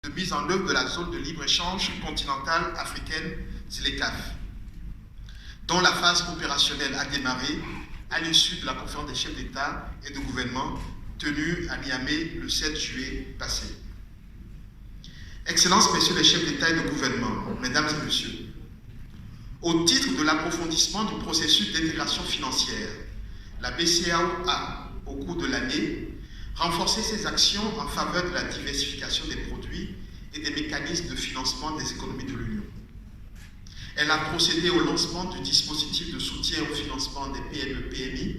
de mise en œuvre de la zone de libre-échange continentale africaine, ZLECAf, dont la phase opérationnelle a démarré à l'issue de la conférence des chefs d'État et de gouvernement tenue à Niamey le 7 juillet passé. Excellences, Messieurs les chefs d'État et de gouvernement, Mesdames et Messieurs, au titre de l'approfondissement du processus d'intégration financière, la BCEAO a, au cours de l'année, renforcé ses actions en faveur de la diversification des produits et des mécanismes de financement des économies de l'Union. Elle a procédé au lancement du dispositif de soutien au financement des PME-PMI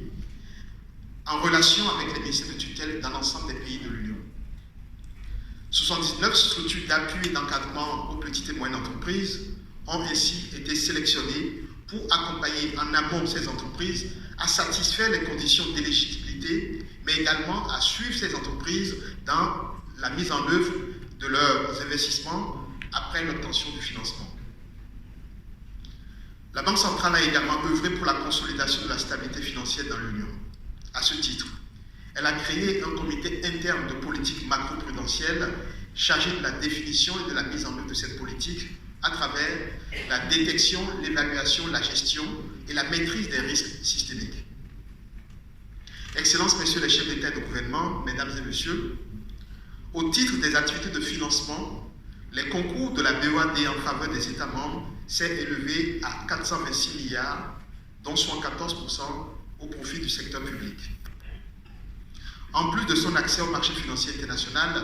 en relation avec les ministères de tutelle dans l'ensemble des pays de l'Union. 79 structures d'appui et d'encadrement aux petites et moyennes entreprises ont ainsi été sélectionnées pour accompagner en amont ces entreprises à satisfaire les conditions d'éligibilité, mais également à suivre ces entreprises dans la mise en œuvre de leurs investissements après l'obtention du financement. La Banque centrale a également œuvré pour la consolidation de la stabilité financière dans l'Union. À ce titre, elle a créé un comité interne de politique macro-prudentielle chargé de la définition et de la mise en œuvre de cette politique à travers la détection, l'évaluation, la gestion et la maîtrise des risques systémiques. Excellences, Messieurs les chefs d'État et de gouvernement, Mesdames et Messieurs, au titre des activités de financement, les concours de la BOAD en faveur des États membres s'est élevé à 426 milliards, dont 74% au profit du secteur public. En plus de son accès au marché financier international,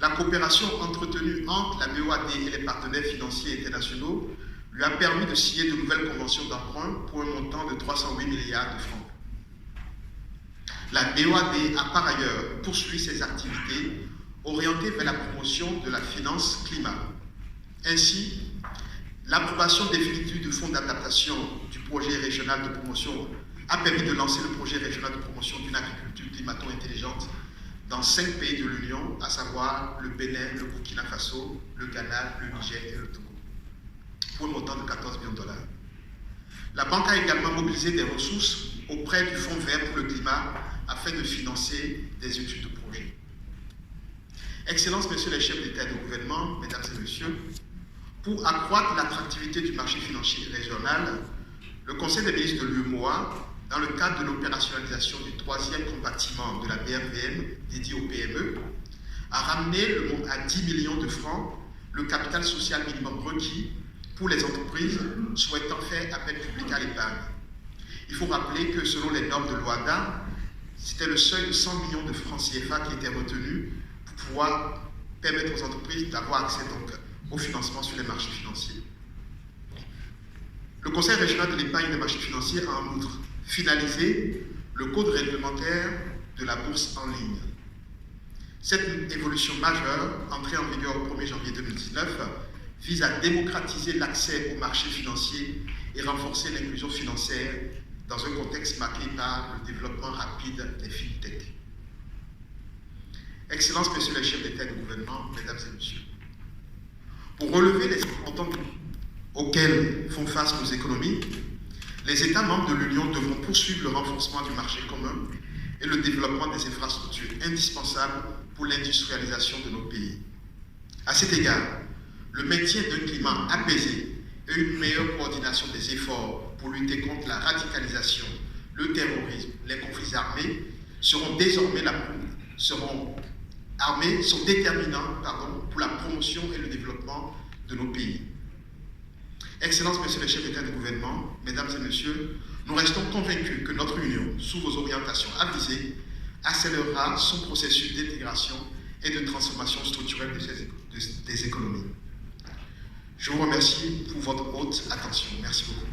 la coopération entretenue entre la BOAD et les partenaires financiers internationaux lui a permis de signer de nouvelles conventions d'emprunt pour un montant de 308 milliards de francs. La BOAD a par ailleurs poursuivi ses activités orientées vers la promotion de la finance climat. Ainsi, l'approbation définitive du fonds d'adaptation du projet régional de promotion a permis de lancer le projet régional de promotion d'une agriculture climato-intelligente dans 5 pays de l'Union, à savoir le Bénin, le Burkina Faso, le Ghana, le Niger et le Togo, pour un montant de 14 millions de dollars. La banque a également mobilisé des ressources auprès du Fonds vert pour le climat afin de financer des études de projet. Excellences, Messieurs les chefs d'État et de gouvernement, Mesdames et Messieurs, pour accroître l'attractivité du marché financier régional, le Conseil des ministres de l'UEMOA, dans le cadre de l'opérationnalisation du 3e compartiment de la BRVM dédié aux PME, a ramené à 10 millions de francs le capital social minimum requis pour les entreprises souhaitant faire appel public à l'épargne. Il faut rappeler que selon les normes de l'OHADA, c'était le seuil de 100 millions de francs CFA qui était retenu pour pouvoir permettre aux entreprises d'avoir accès donc au financement sur les marchés financiers. Le Conseil régional de l'épargne des marchés financiers a en outre finalisé le code réglementaire de la bourse en ligne. Cette évolution majeure, entrée en vigueur au 1er janvier 2019, vise à démocratiser l'accès aux marchés financiers et renforcer l'inclusion financière dans un contexte marqué par le développement rapide des fintech. Excellences, Messieurs les chefs d'État et de gouvernement, Mesdames et Messieurs, pour relever les importants auxquels font face nos économies, les États membres de l'Union devront poursuivre le renforcement du marché commun et le développement des infrastructures indispensables pour l'industrialisation de nos pays. À cet égard, le maintien d'un climat apaisé et une meilleure coordination des efforts pour lutter contre la radicalisation, le terrorisme, les conflits armés sont déterminants pour la promotion et le développement de nos pays. Excellences, Messieurs les chefs d'État et de gouvernement, Mesdames et Messieurs, nous restons convaincus que notre Union, sous vos orientations avisées, accélérera son processus d'intégration et de transformation structurelle des économies. Je vous remercie pour votre haute attention. Merci beaucoup.